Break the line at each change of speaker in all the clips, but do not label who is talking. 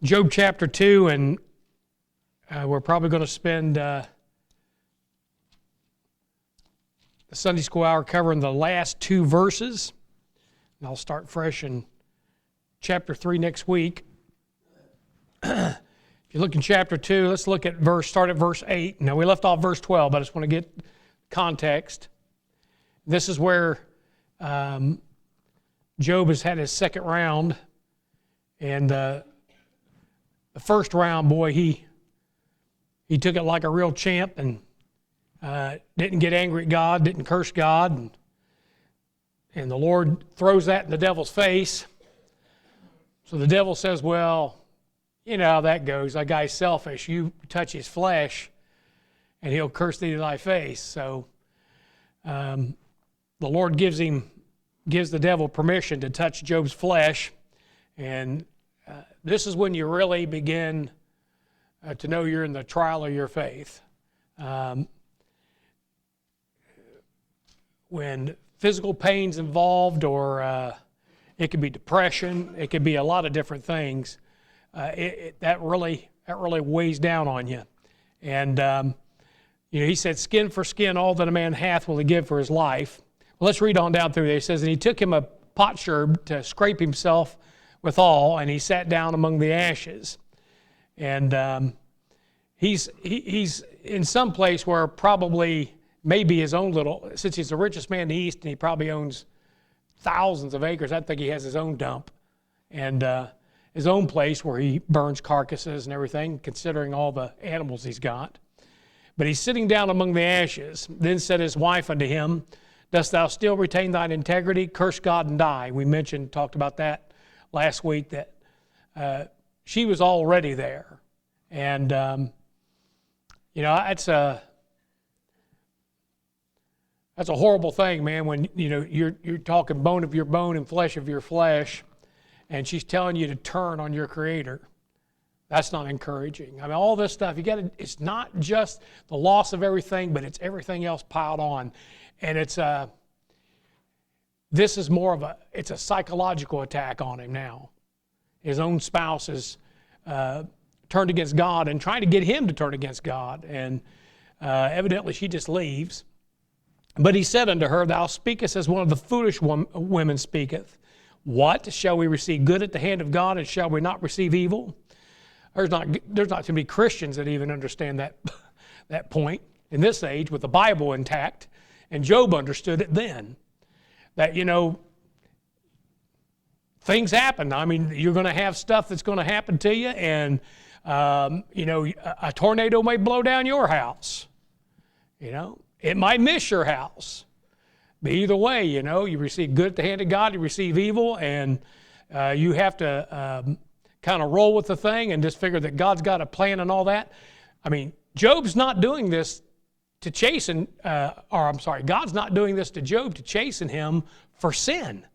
Job chapter 2, and we're probably going to spend the Sunday school hour covering the last two verses. And I'll start fresh in chapter 3 next week. If you look in chapter 2, let's look at start at verse 8. Now, we left off verse 12, but I just want to get context. This is where Job has had his second round, and the first round, boy, he took it like a real champ and didn't get angry at God, didn't curse God, and the Lord throws that in the devil's face. So the devil says, well, you know how that goes. That guy's selfish. You touch his flesh, and he'll curse thee to thy face. So the Lord gives the devil permission to touch Job's flesh, and this is when you really begin to know you're in the trial of your faith. When physical pain's involved, or it could be depression, it could be a lot of different things. That really weighs down on you. And he said, "Skin for skin, all that a man hath will he give for his life." Well, let's read on down through there. It says, "And he took him a potsherd to scrape himself withal, and he sat down among the ashes." And he's in some place where probably maybe his own little, since he's the richest man in the East and he probably owns thousands of acres, I think he has his own dump and his own place where he burns carcasses and everything, considering all the animals he's got. But he's sitting down among the ashes. Then said his wife unto him, "Dost thou still retain thine integrity? Curse God and die." We talked about that last week, that she was already there. And, that's a horrible thing, man, when, you're talking bone of your bone and flesh of your flesh, and she's telling you to turn on your Creator. That's not encouraging. I mean, all this stuff, it's not just the loss of everything, but it's everything else piled on. And this is it's a psychological attack on him now. His own spouse has turned against God and trying to get him to turn against God. And evidently she just leaves. But he said unto her, "Thou speakest as one of the foolish women speaketh. What? Shall we receive good at the hand of God, and shall we not receive evil?" There's not too many Christians that even understand that point in this age with the Bible intact. And Job understood it then. That, things happen. I mean, you're going to have stuff that's going to happen to you, and, a tornado may blow down your house. It might miss your house. But either way, you receive good at the hand of God, you receive evil, and you have to kind of roll with the thing and just figure that God's got a plan and all that. I mean, Job's not doing this to chasten, God's not doing this to Job to chasten him for sin.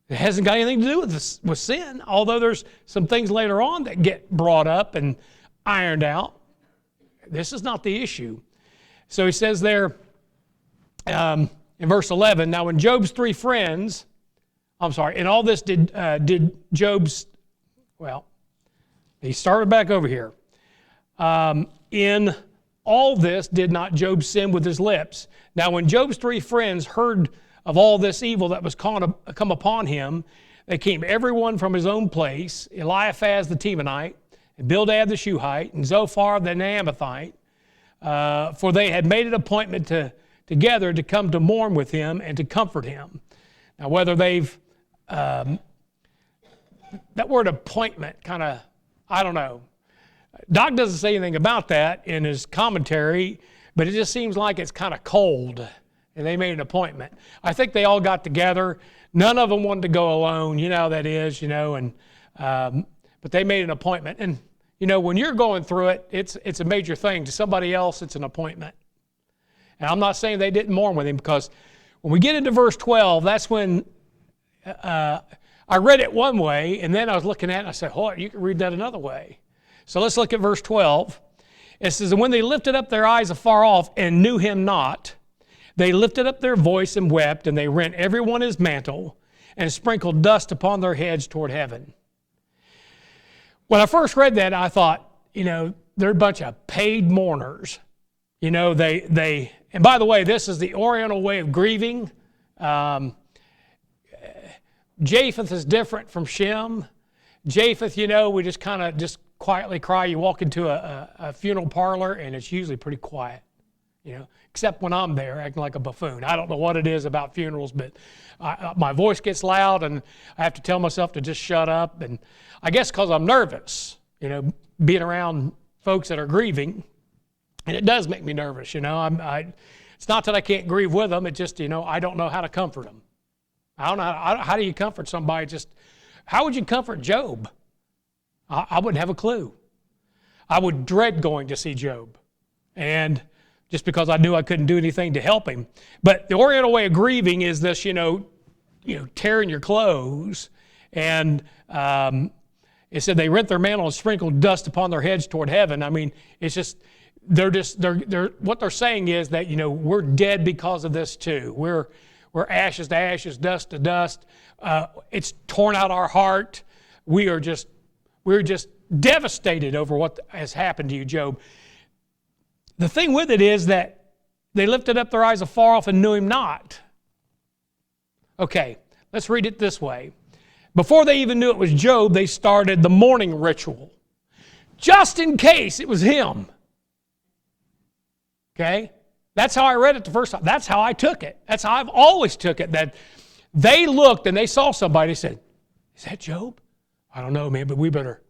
It hasn't got anything to do with sin, although there's some things later on that get brought up and ironed out. This is not the issue. So he says there in verse 11, "Now when Job's three friends," and all this did Job's, he started back over here. "In all this did not Job sin with his lips. Now when Job's three friends heard of all this evil that was come upon him, they came every one from his own place, Eliphaz the Temanite, and Bildad the Shuhite, and Zophar the Naamathite, for they had made an appointment together to come to mourn with him and to comfort him." Now whether they've, that word appointment I don't know. Doc doesn't say anything about that in his commentary, but it just seems like it's kind of cold, and they made an appointment. I think they all got together. None of them wanted to go alone. You know how that is, but they made an appointment. And, when you're going through it, it's a major thing. To somebody else, it's an appointment. And I'm not saying they didn't mourn with him, because when we get into verse 12, that's when I read it one way, and then I was looking at it, and I said, you can read that another way. So let's look at verse 12. It says, "And when they lifted up their eyes afar off and knew him not, they lifted up their voice and wept, and they rent every one his mantle, and sprinkled dust upon their heads toward heaven." When I first read that, I thought, they're a bunch of paid mourners. And by the way, this is the Oriental way of grieving. Japheth is different from Shem. Japheth, we just kind of just quietly cry. You walk into a funeral parlor and it's usually pretty quiet, except when I'm there acting like a buffoon. I don't know what it is about funerals, but my voice gets loud and I have to tell myself to just shut up. And I guess because I'm nervous, being around folks that are grieving, and it does make me nervous. It's not that I can't grieve with them. It's just, I don't know how to comfort them. I don't know how do you comfort somebody. How would you comfort Job? I wouldn't have a clue. I would dread going to see Job, and just because I knew I couldn't do anything to help him. But the Oriental way of grieving is this, tearing your clothes, and it said they rent their mantle and sprinkled dust upon their heads toward heaven. I mean, it's just they're what they're saying is that we're dead because of this too. We're ashes to ashes, dust to dust. It's torn out our heart. We're just devastated over what has happened to you, Job. The thing with it is that they lifted up their eyes afar off and knew him not. Okay, let's read it this way. Before they even knew it was Job, they started the mourning ritual, just in case it was him. Okay? That's how I read it the first time. That's how I took it. That's how I've always took it, that they looked and they saw somebody and said, is that Job? I don't know, man, but we better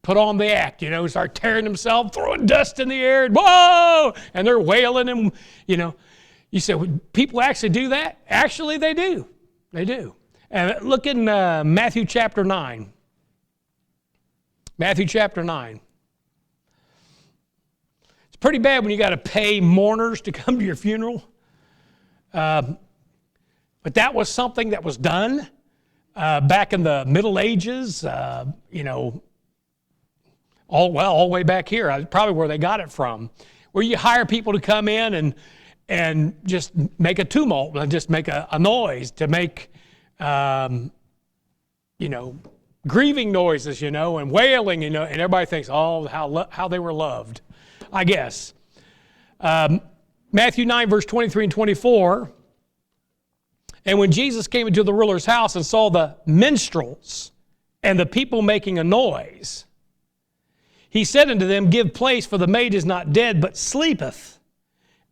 put on the act, start tearing themselves, throwing dust in the air, and whoa! And they're wailing and, You say, would people actually do that? Actually, they do. They do. And look in Matthew chapter 9. Matthew chapter 9. It's pretty bad when you got to pay mourners to come to your funeral. But that was something that was done back in the Middle Ages, all the way back here, probably where they got it from, where you hire people to come in and just make a tumult, and just make a noise, to make, grieving noises, and wailing, and everybody thinks, oh, how they were loved, I guess. Matthew 9, verse 23 and 24, and when Jesus came into the ruler's house and saw the minstrels and the people making a noise, he said unto them, give place, for the maid is not dead, but sleepeth.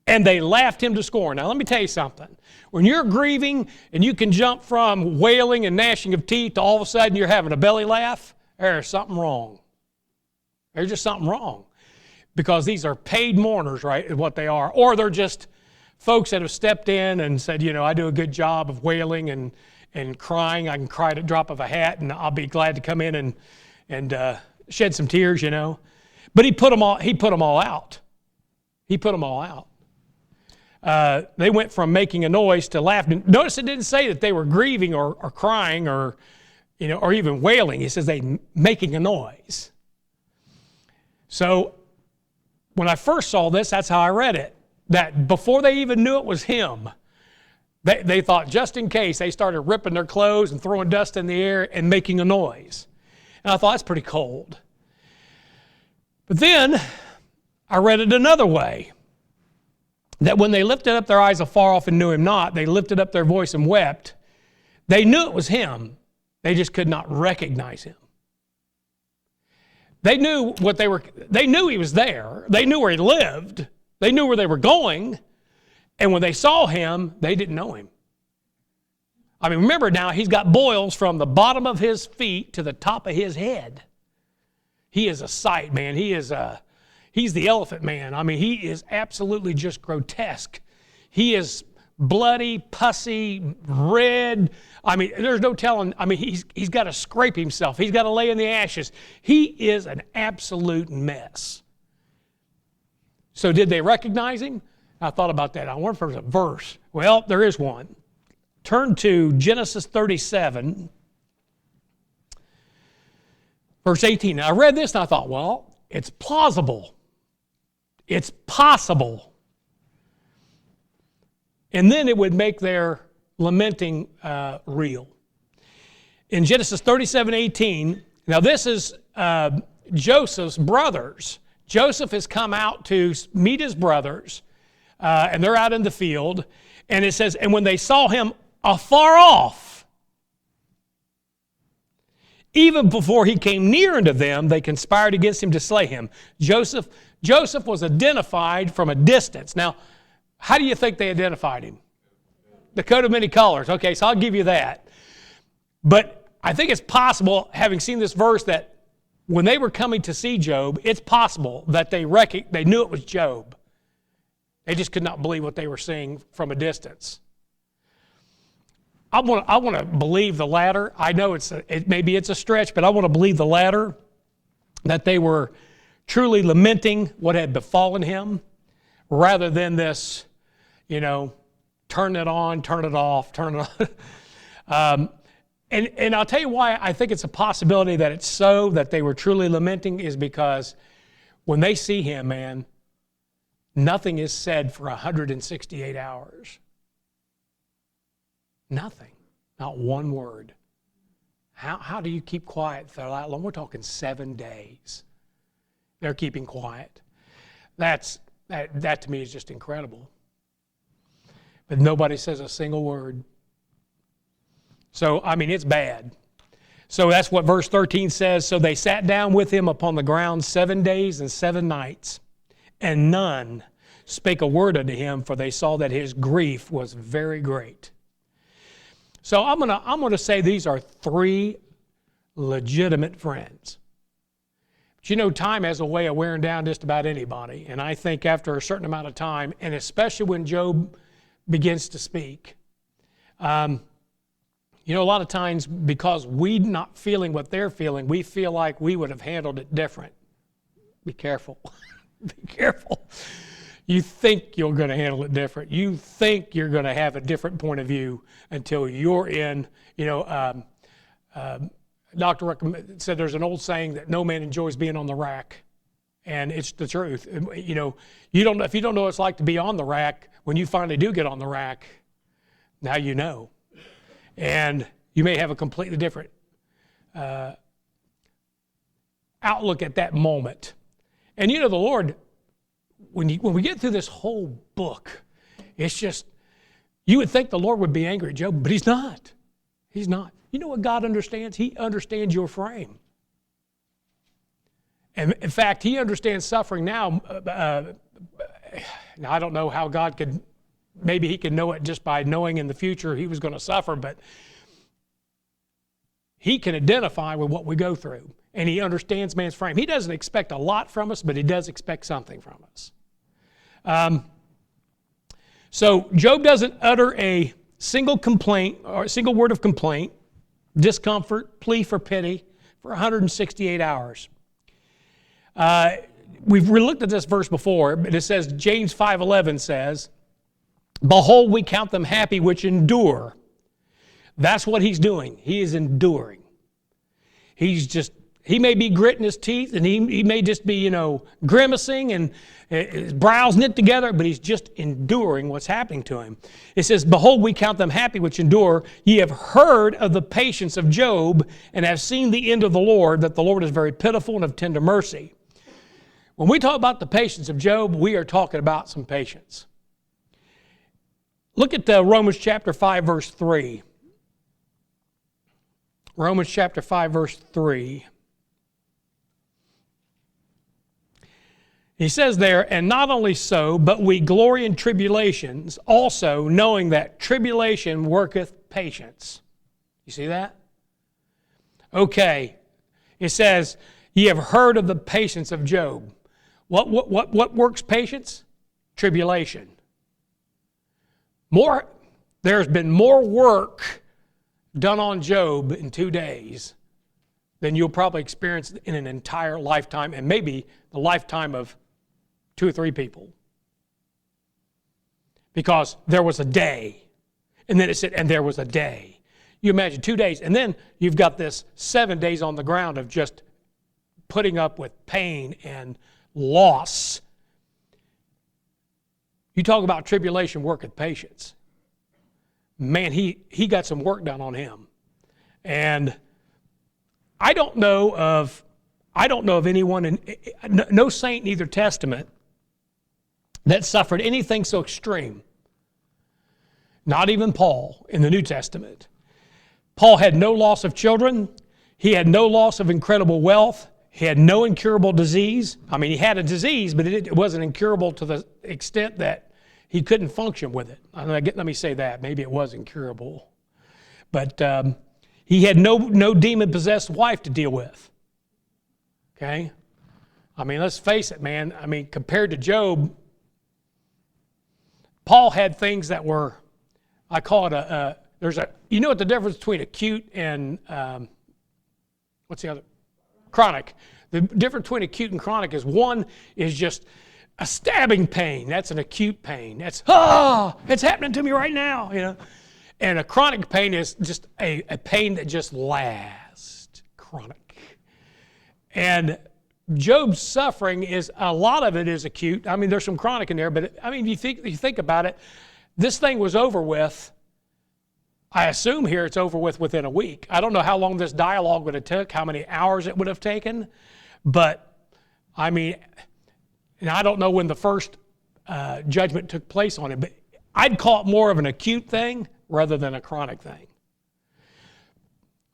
And they laughed him to scorn. Now let me tell you something. When you're grieving and you can jump from wailing and gnashing of teeth to all of a sudden you're having a belly laugh, there's something wrong. There's just something wrong. Because these are paid mourners, right, is what they are. Or they're just folks that have stepped in and said, I do a good job of wailing and crying. I can cry at a drop of a hat, and I'll be glad to come in and shed some tears, But he put them all out. He put them all out. They went from making a noise to laughing. Notice it didn't say that they were grieving or crying or even wailing. It says they making a noise. So when I first saw this, that's how I read it. That before they even knew it was him, they thought, just in case, they started ripping their clothes and throwing dust in the air and making a noise. And I thought, that's pretty cold. But then I read it another way. That when they lifted up their eyes afar off and knew him not, they lifted up their voice and wept. They knew it was him. They just could not recognize him. They knew they knew he was there. They knew where he lived. They knew where they were going. And when they saw him, they didn't know him. I mean, remember now, he's got boils from the bottom of his feet to the top of his head. He is a sight, man. He's the elephant man. I mean, he is absolutely just grotesque. He is bloody, pussy, red. I mean, there's no telling. I mean, he's got to scrape himself. He's got to lay in the ashes. He is an absolute mess. So did they recognize him? I thought about that. I wonder if there's a verse. Well, there is one. Turn to Genesis 37, verse 18. Now, I read this and I thought, well, it's plausible. It's possible. And then it would make their lamenting real. In Genesis 37:18, Now this is Joseph's brothers. Joseph has come out to meet his brothers, and they're out in the field. And it says, and when they saw him afar off, even before he came near unto them, they conspired against him to slay him. Joseph was identified from a distance. Now, how do you think they identified him? The coat of many colors. Okay, so I'll give you that. But I think it's possible, having seen this verse, that when they were coming to see Job, it's possible that they knew it was Job. They just could not believe what they were seeing from a distance. I want to believe the latter. I know maybe it's a stretch, but I want to believe the latter, that they were truly lamenting what had befallen him, rather than this, turn it on, turn it off, turn it on. And I'll tell you why I think it's a possibility that it's so, that they were truly lamenting, is because when they see him, man, nothing is said for 168 hours. Nothing. Not one word. How do you keep quiet for that long? We're talking 7 days. They're keeping quiet. That to me is just incredible. But nobody says a single word. So, it's bad. So that's what verse 13 says. So they sat down with him upon the ground 7 days and 7 nights, and none spake a word unto him, for they saw that his grief was very great. So I'm gonna say these are 3 legitimate friends. But time has a way of wearing down just about anybody. And I think after a certain amount of time, and especially when Job begins to speak, a lot of times, because we're not feeling what they're feeling, we feel like we would have handled it different. Be careful. Be careful. You think you're going to handle it different. You think you're going to have a different point of view until you're in, Dr. said there's an old saying that no man enjoys being on the rack. And it's the truth. If you don't know what it's like to be on the rack, when you finally do get on the rack, now you know. And you may have a completely different outlook at that moment. And the Lord, when we get through this whole book, it's just, you would think the Lord would be angry at Job, but He's not. He's not. You know what God understands? He understands your frame. And in fact, He understands suffering now. Now, I don't know how God could, maybe He could know it just by knowing in the future He was going to suffer, but He can identify with what we go through, and He understands man's frame. He doesn't expect a lot from us, but He does expect something from us. So Job doesn't utter a single complaint or a single word of complaint, discomfort, plea for pity for 168 hours. We've looked at this verse before, but it says, James 5:11 says, behold, we count them happy which endure. That's what he's doing. He is enduring. He may be gritting his teeth, and he may just be, grimacing and his brows knit together, but he's just enduring what's happening to him. It says, behold, we count them happy which endure. Ye have heard of the patience of Job, and have seen the end of the Lord, that the Lord is very pitiful and of tender mercy. When we talk about the patience of Job, we are talking about some patience. Look at Romans chapter 5, verse 3. Romans chapter 5, verse 3. He says there, and not only so, but we glory in tribulations, also knowing that tribulation worketh patience. You see that? Okay. It says, ye have heard of the patience of Job. What works patience? Tribulation. There's been more work done on Job in 2 days than you'll probably experience in an entire lifetime, and maybe the lifetime of 2 or 3 people. Because there was a day. And then it said, and there was a day. You imagine 2 days. And then you've got this 7 days on the ground of just putting up with pain and loss. You talk about tribulation worketh patience. Man, he got some work done on him. And I don't know of anyone, no saint in either testament that suffered anything so extreme. Not even Paul in the New Testament. Paul had no loss of children. He had no loss of incredible wealth. He had no incurable disease. I mean, he had a disease, but it wasn't incurable to the extent that he couldn't function with it. Let me say that. Maybe it was incurable. But he had no demon-possessed wife to deal with. Okay? I mean, let's face it, man. I mean, compared to Job, Paul had things that were, I call it you know what the difference between acute and, what's the other? Chronic. The difference between acute and chronic is one is just a stabbing pain. That's an acute pain. That's, it's happening to me right now, you know. And a chronic pain is just a pain that just lasts. Chronic. And Job's suffering a lot of it is acute. I mean, there's some chronic in there, but I mean, you think about it, this thing was over with, I assume here it's over with within a week. I don't know how long this dialogue would have took, how many hours it would have taken, but I mean, and I don't know when the first judgment took place on it, but I'd call it more of an acute thing rather than a chronic thing.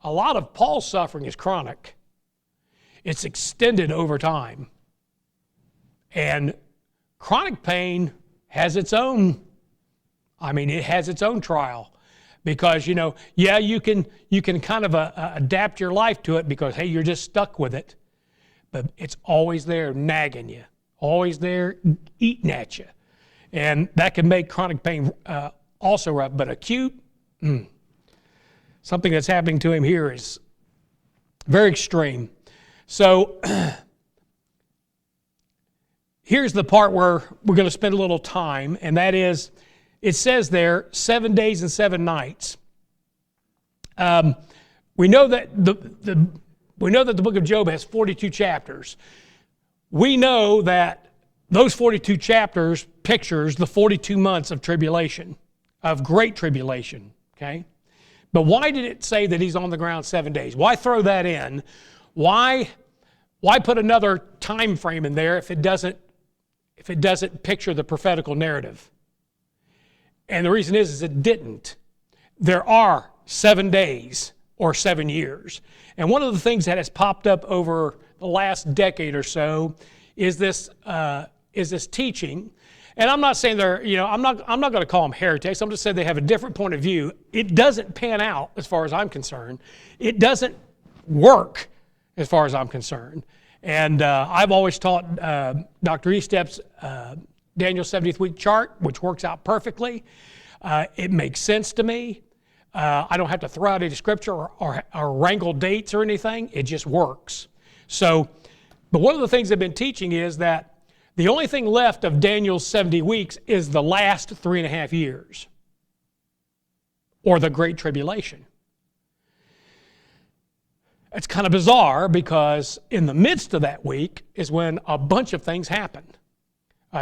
A lot of Paul's suffering is chronic. It's extended over time. And chronic pain has its own, it has its own trial. Because, you can kind of adapt your life to it because, hey, you're just stuck with it. But it's always there nagging you, always there eating at you. And that can make chronic pain also rough. But acute, something that's happening to him here is very extreme. So here's the part where we're going to spend a little time, and that is, it says there, 7 days and 7 nights. We know that the book of Job has 42 chapters. We know that those 42 chapters pictures the 42 months of tribulation, of great tribulation, okay? But why did it say that he's on the ground 7 days? Why throw that in? Why put another time frame in there if it doesn't picture the prophetical narrative? And the reason is it didn't. There are 7 days or 7 years. And one of the things that has popped up over the last decade or so is this teaching. And I'm not saying I'm not going to call them heretics. I'm just saying they have a different point of view. It doesn't pan out as far as I'm concerned. It doesn't work as far as I'm concerned. And I've always taught Dr. Estep's Daniel's 70th week chart, which works out perfectly. It makes sense to me. I don't have to throw out any scripture or wrangle dates or anything. It just works. So, but one of the things I've been teaching is that the only thing left of Daniel's 70 weeks is the last 3.5 years, or the Great Tribulation. It's kind of bizarre because in the midst of that week is when a bunch of things happen.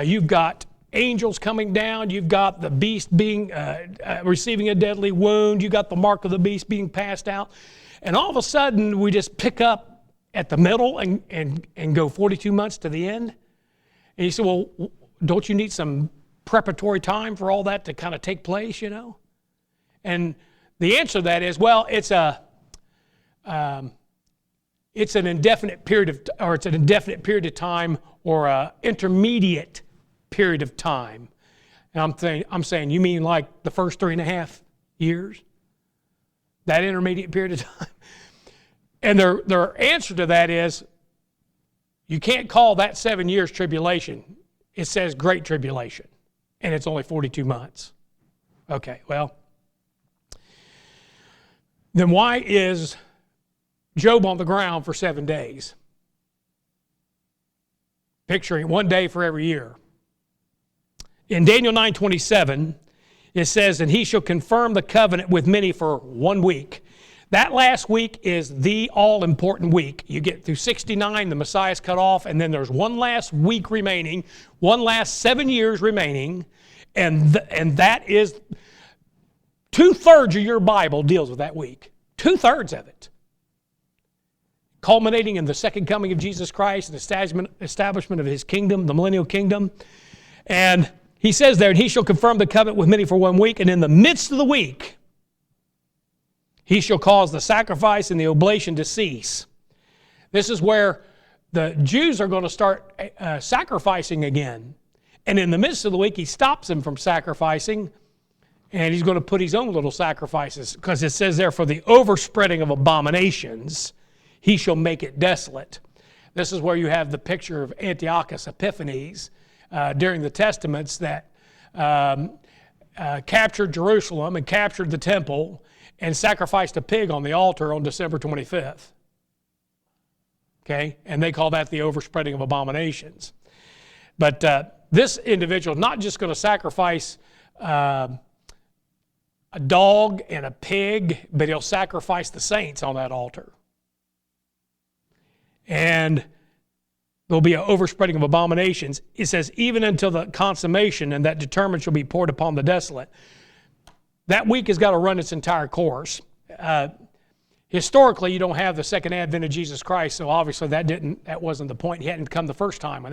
You've got angels coming down. You've got the beast being receiving a deadly wound. You've got the mark of the beast being passed out. And all of a sudden, we just pick up at the middle and go 42 months to the end. And you say, well, don't you need some preparatory time for all that to kind of take place, And the answer to that is, well, it's an indefinite period of time or an intermediate period of time. And I'm saying, you mean like the first 3.5 years? That intermediate period of time? And their answer to that is, you can't call that 7 years tribulation. It says great tribulation, and it's only 42 months. Okay, well, then why is Job on the ground for 7 days? Picturing 1 day for every year. In Daniel 9:27, it says, and he shall confirm the covenant with many for 1 week. That last week is the all-important week. You get through 69, the Messiah's cut off, and then there's one last week remaining, one last 7 years remaining, and that is 2/3 of your Bible deals with that week. 2/3 of it. culminating in the second coming of Jesus Christ and establishment of his kingdom, the millennial kingdom. And he says there, and he shall confirm the covenant with many for 1 week, and in the midst of the week, he shall cause the sacrifice and the oblation to cease. This is where the Jews are going to start sacrificing again. And in the midst of the week, he stops them from sacrificing, and he's going to put his own little sacrifices, because it says there, for the overspreading of abominations, he shall make it desolate. This is where you have the picture of Antiochus Epiphanes during the Testaments that captured Jerusalem and captured the temple and sacrificed a pig on the altar on December 25th. Okay? And they call that the overspreading of abominations. But this individual is not just going to sacrifice a dog and a pig, but he'll sacrifice the saints on that altar. And there'll be an overspreading of abominations. It says, even until the consummation, and that determined shall be poured upon the desolate. That week has got to run its entire course. Historically, you don't have the second advent of Jesus Christ, so obviously that wasn't the point. He hadn't come the first time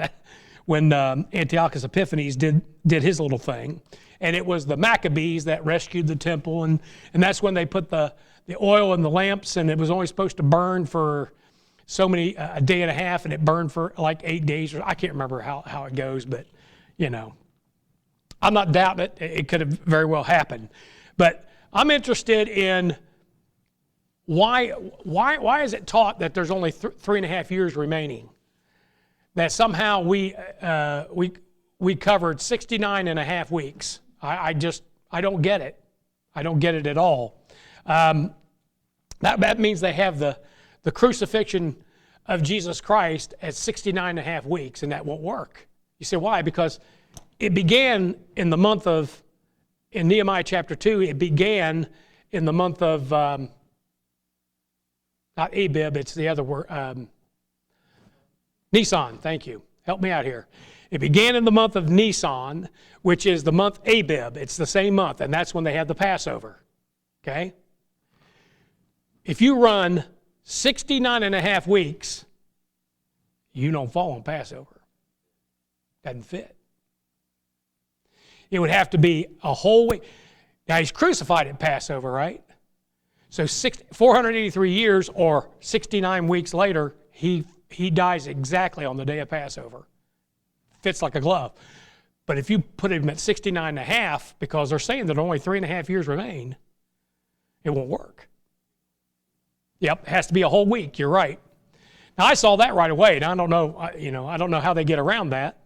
when Antiochus Epiphanes did his little thing. And it was the Maccabees that rescued the temple, and that's when they put the oil in the lamps, and it was only supposed to burn for so many, a day and a half, and it burned for like 8 days. I can't remember how it goes, but I'm not doubting it. It could have very well happened. But I'm interested in why is it taught that there's only 3.5 years remaining? That somehow we covered 69.5 weeks. I don't get it. I don't get it at all. That means they have the crucifixion of Jesus Christ at 69.5 weeks, and that won't work. You say, why? Because it began in the month of, in Nehemiah chapter 2, it began in the month of, not Abib, it's the other word, Nisan, thank you. Help me out here. It began in the month of Nisan, which is the month Abib. It's the same month, and that's when they have the Passover. Okay? If you run 69.5 weeks, you don't fall on Passover. Doesn't fit. It would have to be a whole week. Now, he's crucified at Passover, right? So 483 years or 69 weeks later, he dies exactly on the day of Passover. Fits like a glove. But if you put him at 69.5, because they're saying that only 3.5 years remain, it won't work. Yep, it has to be a whole week. You're right. Now, I saw that right away, and I don't know, I don't know how they get around that.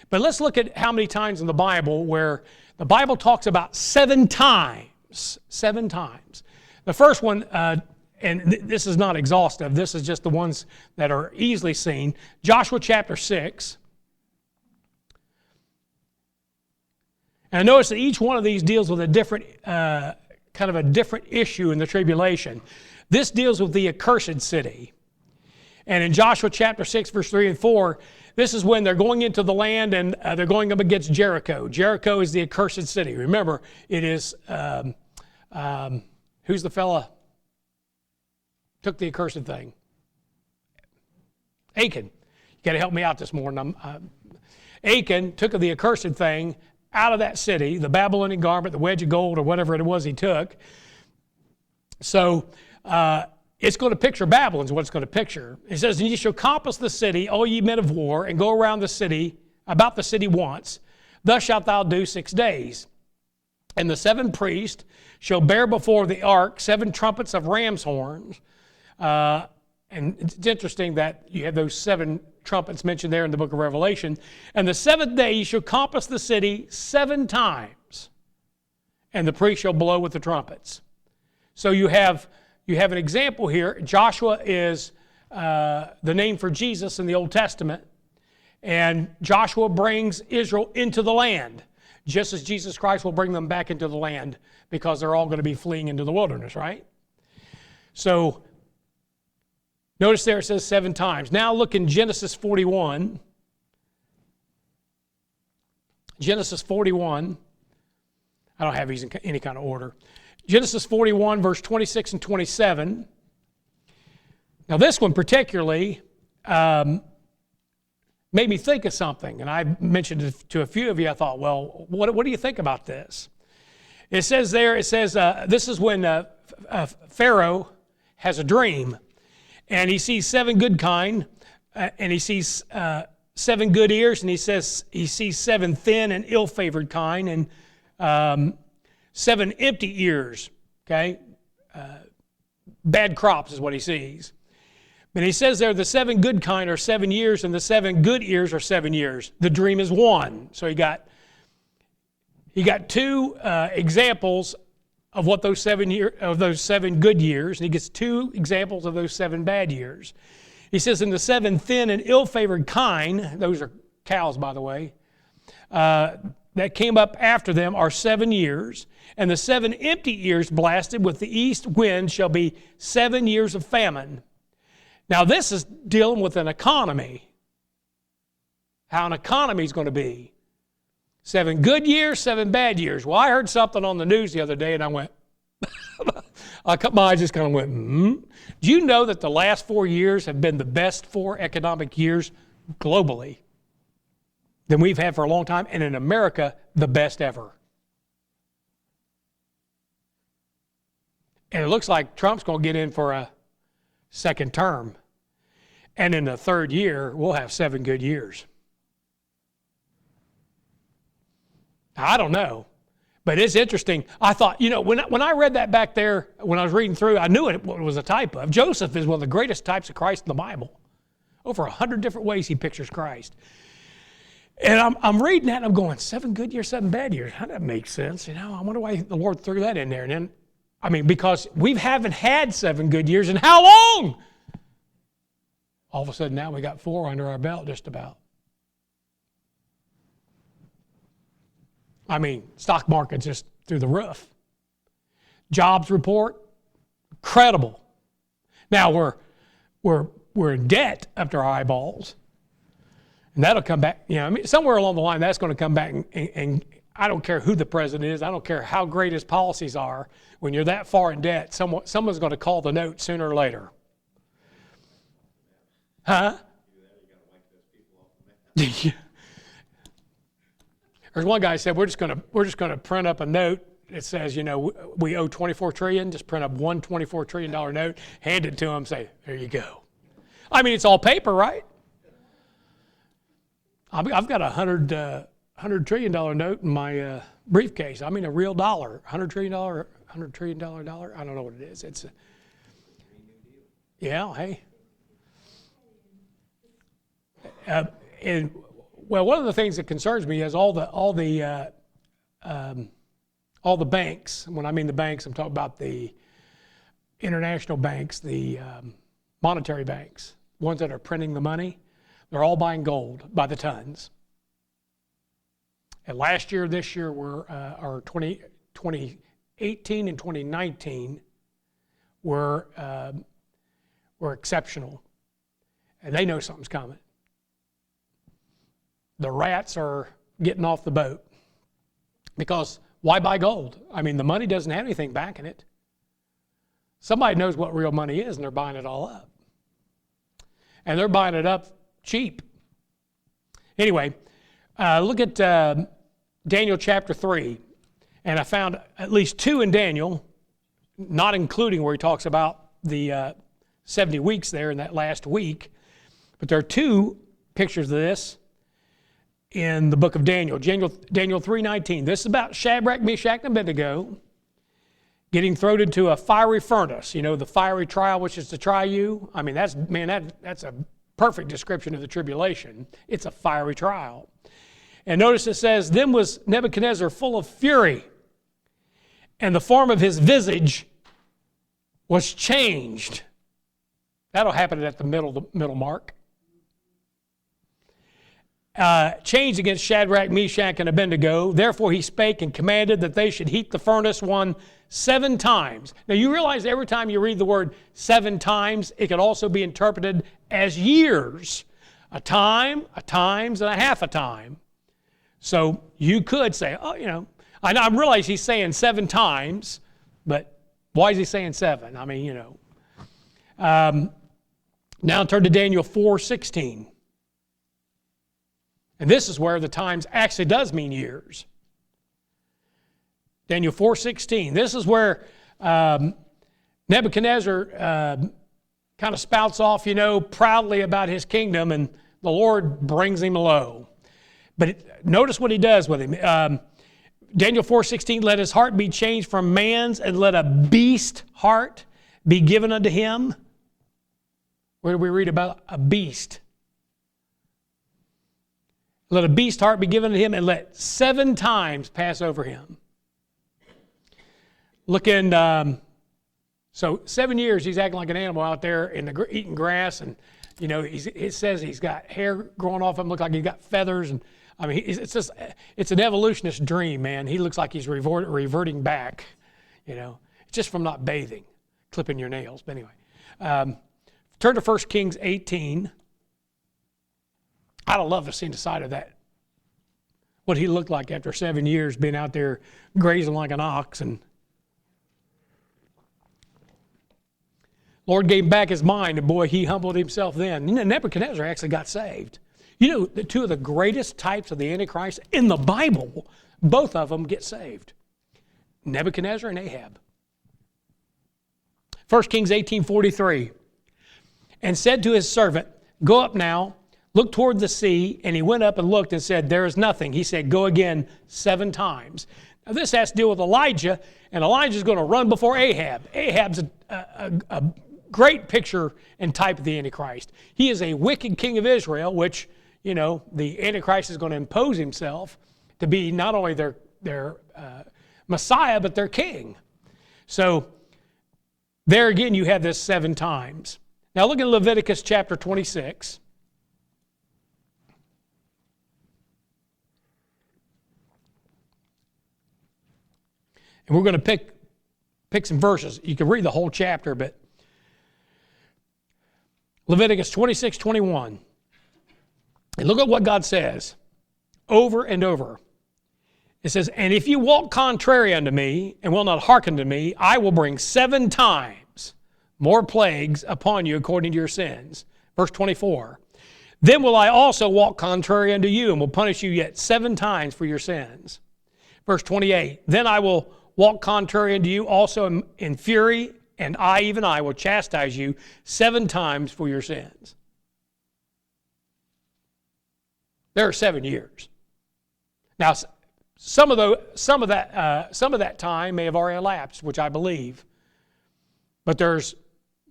But let's look at how many times in the Bible where the Bible talks about 7 times. 7 times. The first one, and this is not exhaustive, this is just the ones that are easily seen. Joshua chapter 6. And notice that each one of these deals with a different, kind of a different issue in the tribulation. This deals with the accursed city. And in Joshua chapter 6, verse 3 and 4, this is when they're going into the land and they're going up against Jericho. Jericho is the accursed city. Remember, it is, who's the fella took the accursed thing? Achan. You got to help me out this morning. Achan took the accursed thing out of that city, the Babylonian garment, the wedge of gold, or whatever it was he took. So it's going to picture Babylon is what it's going to picture. It says, and ye shall compass the city, all ye men of war, and go around the city, about the city once. Thus shalt thou do 6 days. And the 7 priests shall bear before the ark 7 trumpets of ram's horns. And it's interesting that you have those 7 trumpets mentioned there in the book of Revelation. And the 7th day ye shall compass the city 7 times, and the priest shall blow with the trumpets. So you have an example here. Joshua is the name for Jesus in the Old Testament. And Joshua brings Israel into the land, just as Jesus Christ will bring them back into the land, because they're all going to be fleeing into the wilderness, right? So notice there it says 7 times. Now look in Genesis 41. Genesis 41. I don't have these in any kind of order. Genesis 41, verse 26 and 27. Now this one particularly made me think of something, and I mentioned it to a few of you. I thought, well, what do you think about this? It says this is when Pharaoh has a dream, and he sees 7 good kine, and he sees 7 good ears, and he says he sees 7 thin and ill-favored kine, and 7 empty ears, okay? Bad crops is what he sees. But he says there the 7 good kine are 7 years, and the 7 good ears are 7 years. The dream is 1. So he got 2 examples of what those 7 good years, and he gets 2 examples of those 7 bad years. He says in the 7 thin and ill-favored kine, those are cows, by the way, that came up after them are 7 years, and the 7 empty ears blasted with the east wind shall be 7 years of famine. Now this is dealing with an economy, how an economy is going to be. 7 good years, 7 bad years. Well, I heard something on the news the other day, and I went, my eyes just kind of went, Do you know that the last 4 years have been the best 4 economic years globally than we've had for a long time, and in America, the best ever? And it looks like Trump's going to get in for a second term. And in the 3rd year, we'll have 7 good years. I don't know, but it's interesting. I thought, when I read that back there, when I was reading through, I knew it was a type of. Joseph is one of the greatest types of Christ in the Bible. Over 100 different ways he pictures Christ. And I'm reading that and I'm going, 7 good years, 7 bad years. How does that make sense? I wonder why the Lord threw that in there. And then, because we haven't had 7 good years in how long? All of a sudden now we got 4 under our belt just about. Stock market's just through the roof. Jobs report, incredible. Now we're in debt up to our eyeballs, and that'll come back. Somewhere along the line that's going to come back, and I don't care who the president is. I don't care how great his policies are. When you're that far in debt, someone's going to call the note sooner or later. Huh? There's one guy who said, we're just going to print up a note that says, we owe $24 trillion. Just print up one $24 trillion note, hand it to him, say, there you go. It's all paper, right? I've got a $100 trillion note in my briefcase. A real dollar, $100 trillion dollar. I don't know what it is. It's yeah. Hey. Well, one of the things that concerns me is all the banks. When I mean the banks, I'm talking about the international banks, the monetary banks, ones that are printing the money. They're all buying gold by the tons. And last year, this year, our 2018 and 2019 were exceptional, and they know something's coming. The rats are getting off the boat because why buy gold? The money doesn't have anything backing it. Somebody knows what real money is, and they're buying it all up. And they're buying it up cheap. Anyway, look at Daniel chapter 3. And I found at least 2 in Daniel, not including where he talks about the 70 weeks there in that last week. But there are 2 pictures of this in the book of Daniel. Daniel 3:19. This is about Shadrach, Meshach, and Abednego getting thrown into a fiery furnace. The fiery trial, which is to try you. That's a perfect description of the tribulation. It's a fiery trial. And notice it says, then was Nebuchadnezzar full of fury, and the form of his visage was changed. That'll happen at the middle mark. Changed against Shadrach, Meshach, and Abednego. Therefore he spake and commanded that they should heat the furnace 7 times. Now you realize every time you read the word 7 times, it can also be interpreted as years. A time, a times, and a half a time. So you could say, I realize he's saying 7 times, but why is he saying 7? Now turn to Daniel 4:16. And this is where the times actually does mean years. Daniel 4:16. This is where Nebuchadnezzar kind of spouts off, proudly about his kingdom, and the Lord brings him low. But notice what he does with him. Daniel 4:16, let his heart be changed from man's, and let a beast heart be given unto him. Where do we read about a beast? Let a beast heart be given to him, and let 7 times pass over him. Look in, so 7 years he's acting like an animal out there eating grass, and it says he's got hair growing off him, look like he's got feathers, and it's an evolutionist dream, man. He looks like he's reverting back, just from not bathing, clipping your nails. But anyway, turn to 1 Kings 18. I'd have loved to have seen the side of that, what he looked like after 7 years being out there grazing like an ox. And Lord gave him back his mind, and boy, he humbled himself then. Nebuchadnezzar actually got saved. The 2 of the greatest types of the Antichrist in the Bible, both of them get saved. Nebuchadnezzar and Ahab. 1 Kings 18:43. And said to his servant, go up now, look toward the sea. And he went up and looked and said, there is nothing. He said, go again 7 times. Now this has to deal with Elijah, and Elijah's going to run before Ahab. Ahab's a great picture and type of the Antichrist. He is a wicked king of Israel, which, the Antichrist is going to impose himself to be not only their Messiah, but their king. So there again, you have this 7 times. Now look at Leviticus chapter 26. And we're going to pick some verses. You can read the whole chapter, but Leviticus 26:21. And look at what God says over and over. It says, and if you walk contrary unto me and will not hearken to me, I will bring 7 times more plagues upon you according to your sins. Verse 24. Then will I also walk contrary unto you and will punish you yet 7 times for your sins. Verse 28. Then I will walk contrary unto you also in fury, and even I will chastise you 7 times for your sins. There are 7 years. Now, some of that time may have already elapsed, which I believe, but there's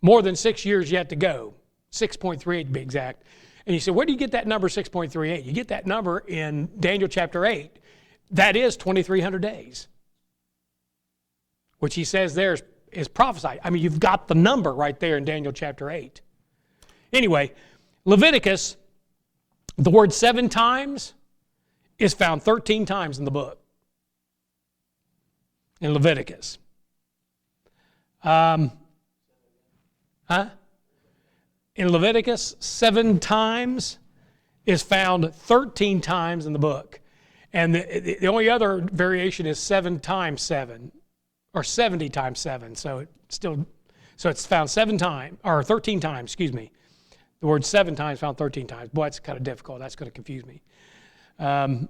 more than 6 years yet to go, 6.38 to be exact. And you say, where do you get that number 6.38? You get that number in Daniel chapter 8. That is 2,300 days, which he says there is prophesied. I mean, you've got the number right there in Daniel chapter 8. Anyway, Leviticus, the word 7 times is found 13 times in the book, in Leviticus. In Leviticus, 7 times is found 13 times in the book. And the only other variation is 7 times 7, or 70 times 7. So it's found 7 times, or 13 times, excuse me. The word 7 times found 13 times. Boy, that's kind of difficult. That's going to confuse me. Of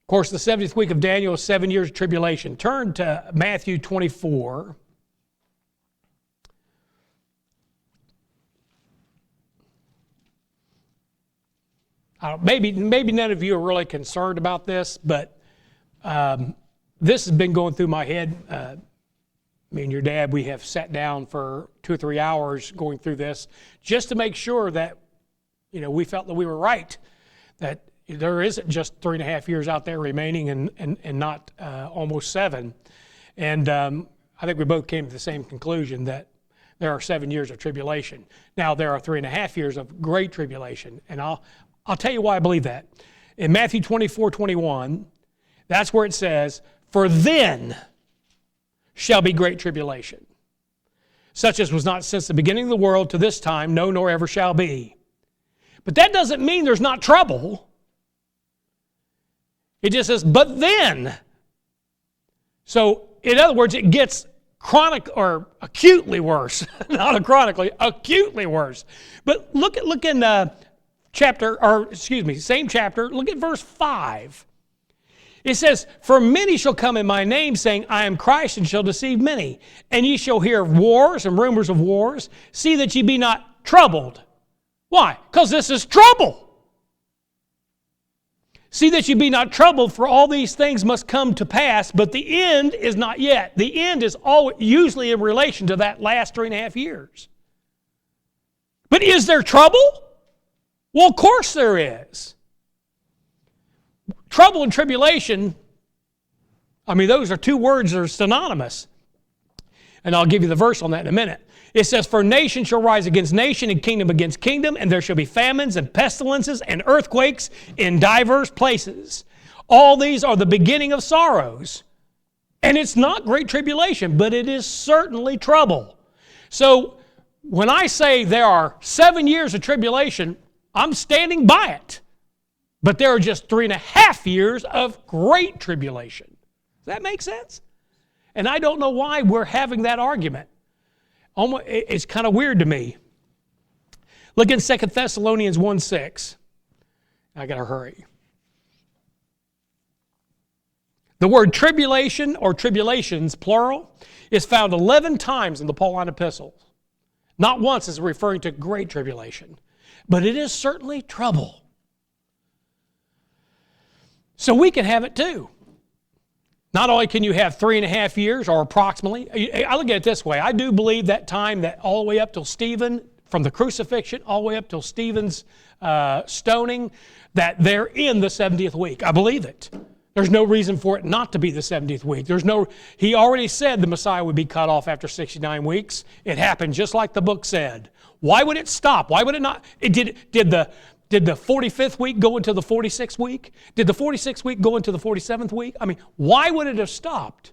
course, the 70th week of Daniel is 7 years of tribulation. Turn to Matthew 24. Maybe none of you are really concerned about this, but this has been going through my head. Me and your dad, we have sat down for 2 or 3 hours going through this just to make sure that, we felt that we were right, that there isn't just 3.5 years out there remaining and not almost 7. And I think we both came to the same conclusion that there are 7 years of tribulation. Now, there are 3.5 years of great tribulation, and I'll tell you why I believe that. In Matthew 24:21, that's where it says, for then shall be great tribulation, such as was not since the beginning of the world to this time, no, nor ever shall be. But that doesn't mean there's not trouble. It just says, but then. So, in other words, it gets chronic or acutely worse, not chronically, acutely worse. But look in same chapter, look at verse 5. It says, "For many shall come in my name, saying, I am Christ, and shall deceive many. And ye shall hear of wars and rumors of wars. See that ye be not troubled." Why? Because this is trouble. "See that ye be not troubled, for all these things must come to pass, but the end is not yet." The end is usually in relation to that last 3.5 years. But is there trouble? Well, of course there is. Trouble and tribulation, those are two words that are synonymous. And I'll give you the verse on that in a minute. It says, "For nation shall rise against nation, and kingdom against kingdom, and there shall be famines and pestilences and earthquakes in divers places. All these are the beginning of sorrows." And it's not great tribulation, but it is certainly trouble. So when I say there are 7 years of tribulation, I'm standing by it. But there are just 3.5 years of great tribulation. Does that make sense? And I don't know why we're having that argument. It's kind of weird to me. Look in 2 Thessalonians 1:6. I got to hurry. The word tribulation or tribulations, plural, is found 11 times in the Pauline epistles. Not once is it referring to great tribulation. But it is certainly trouble. So we can have it too. Not only can you have 3.5 years or approximately, I look at it this way. I do believe that time that all the way up till Stephen, from the crucifixion all the way up till Stephen's stoning, that they're in the 70th week. I believe it. There's no reason for it not to be the 70th week. He already said the Messiah would be cut off after 69 weeks. It happened just like the book said. Why would it stop? Why would it not? Did the 45th week go into the 46th week? Did the 46th week go into the 47th week? Why would it have stopped?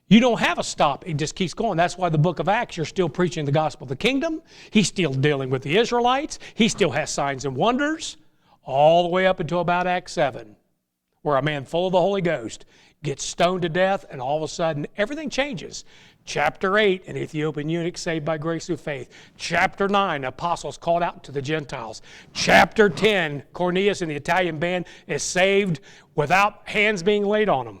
You don't have a stop. It just keeps going. That's why the book of Acts, you're still preaching the gospel of the kingdom. He's still dealing with the Israelites. He still has signs and wonders all the way up until about Acts 7, where a man full of the Holy Ghost gets stoned to death, and all of a sudden everything changes. Chapter 8, an Ethiopian eunuch saved by grace through faith. Chapter 9, apostles called out to the Gentiles. Chapter 10, Cornelius and the Italian band is saved without hands being laid on them.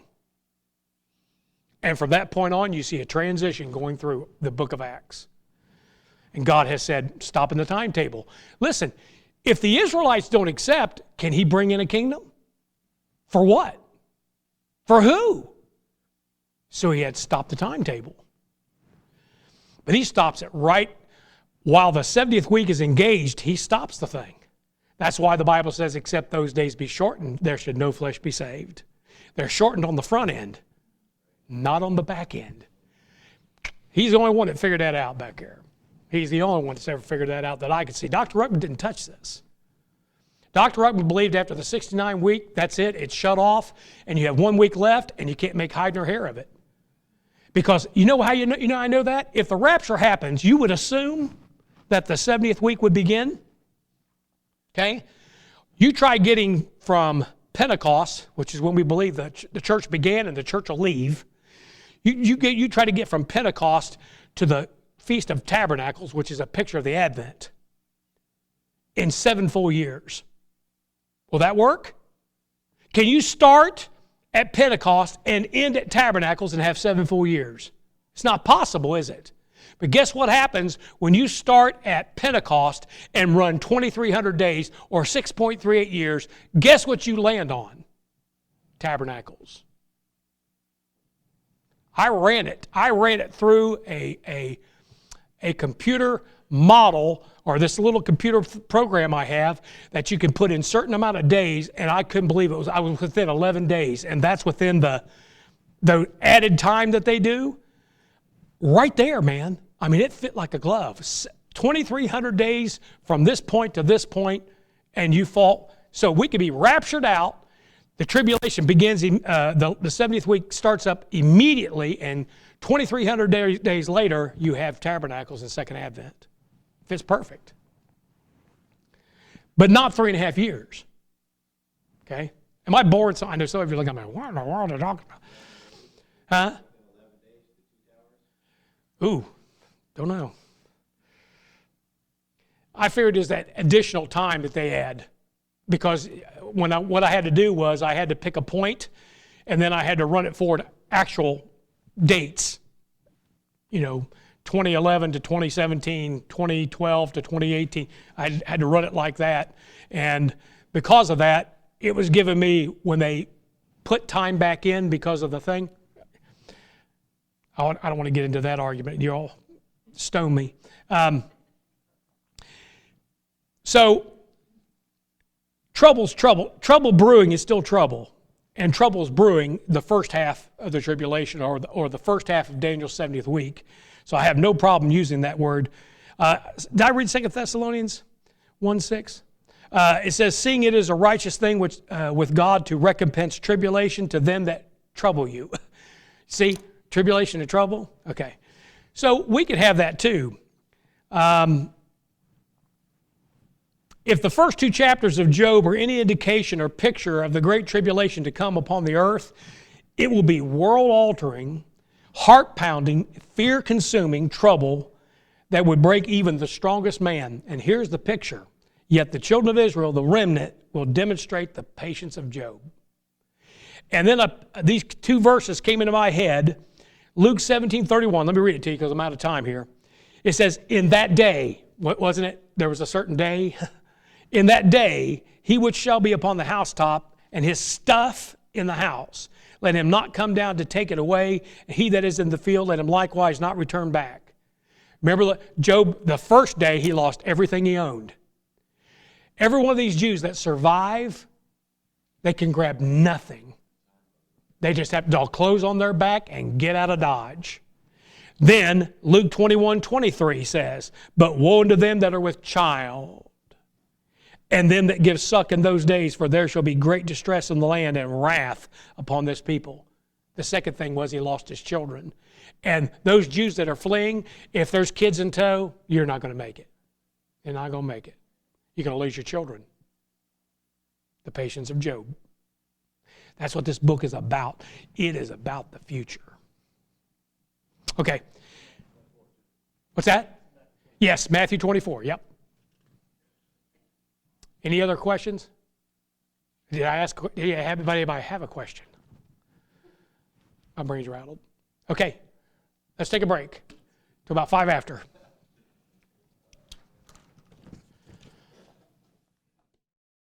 And from that point on, you see a transition going through the book of Acts. And God has said, stop in the timetable. Listen, if the Israelites don't accept, can he bring in a kingdom? For what? For who? So he had to stop the timetable. But he stops it right while the 70th week is engaged. He stops the thing. That's why the Bible says, except those days be shortened, there should no flesh be saved. They're shortened on the front end, not on the back end. He's the only one that figured that out back there. He's the only one that's ever figured that out that I could see. Dr. Ruckman didn't touch this. Dr. Ruckman believed after the 69 week, that's it, it's shut off, and you have 1 week left, and you can't make hide nor hair of it. Because you know how I know that? If the rapture happens, you would assume that the 70th week would begin. Okay? You try getting from Pentecost, which is when we believe the church began and the church will leave. You try to get from Pentecost to the Feast of Tabernacles, which is a picture of the Advent, in 7 full years. Will that work? Can you start at Pentecost and end at Tabernacles and have 7 full years? It's not possible, is it? But guess what happens when you start at Pentecost and run 2,300 days or 6.38 years? Guess what you land on? Tabernacles. I ran it through a computer model, or this little computer program I have that you can put in certain amount of days, and I couldn't believe it. I was within 11 days, and that's within the added time that they do. Right there, man. It fit like a glove. 2,300 days from this point to this point, and you fall. So we could be raptured out. The tribulation begins, the 70th week starts up immediately, and 2,300 days later, you have Tabernacles and Second Advent. Fits perfect. But not 3.5 years. Okay? Am I boring? I know some of you are looking at me, what in the world are you talking about? Huh? Ooh, don't know. I figured it was that additional time that they add, because what I had to do was I had to pick a point, and then I had to run it forward actual dates. 2011 to 2017, 2012 to 2018. I had to run it like that, and because of that, it was giving me, when they put time back in because of the thing, I don't want to get into that argument. You all stone me. So trouble's trouble. Trouble brewing is still trouble. And trouble's brewing the first half of the tribulation, or the first half of Daniel's 70th week. So I have no problem using that word. Did I read 2 Thessalonians 1:6? It says, seeing it is a righteous thing with God to recompense tribulation to them that trouble you. See, tribulation and trouble? Okay. So we could have that too. If the first 2 chapters of Job are any indication or picture of the great tribulation to come upon the earth, it will be world-altering, heart-pounding, fear-consuming trouble that would break even the strongest man. And here's the picture. Yet the children of Israel, the remnant, will demonstrate the patience of Job. And then these 2 verses came into my head. Luke 17:31. Let me read it to you because I'm out of time here. It says, in that day, wasn't it? There was a certain day. In that day, he which shall be upon the housetop, and his stuff in the house, let him not come down to take it away. He that is in the field, let him likewise not return back. Remember, Job, the first day, he lost everything he owned. Every one of these Jews that survive, they can grab nothing. They just have to all clothes on their back and get out of Dodge. Then Luke 21:23 says, but woe unto them that are with child, and them that give suck in those days, for there shall be great distress in the land and wrath upon this people. The second thing was he lost his children. And those Jews that are fleeing, if there's kids in tow, you're not going to make it. You're not going to make it. You're going to lose your children. The patience of Job. That's what this book is about. It is about the future. Okay. What's that? Yes, Matthew 24. Yep. Any other questions? Did anybody have a question? My brain's rattled. Okay, let's take a break to about 5 after.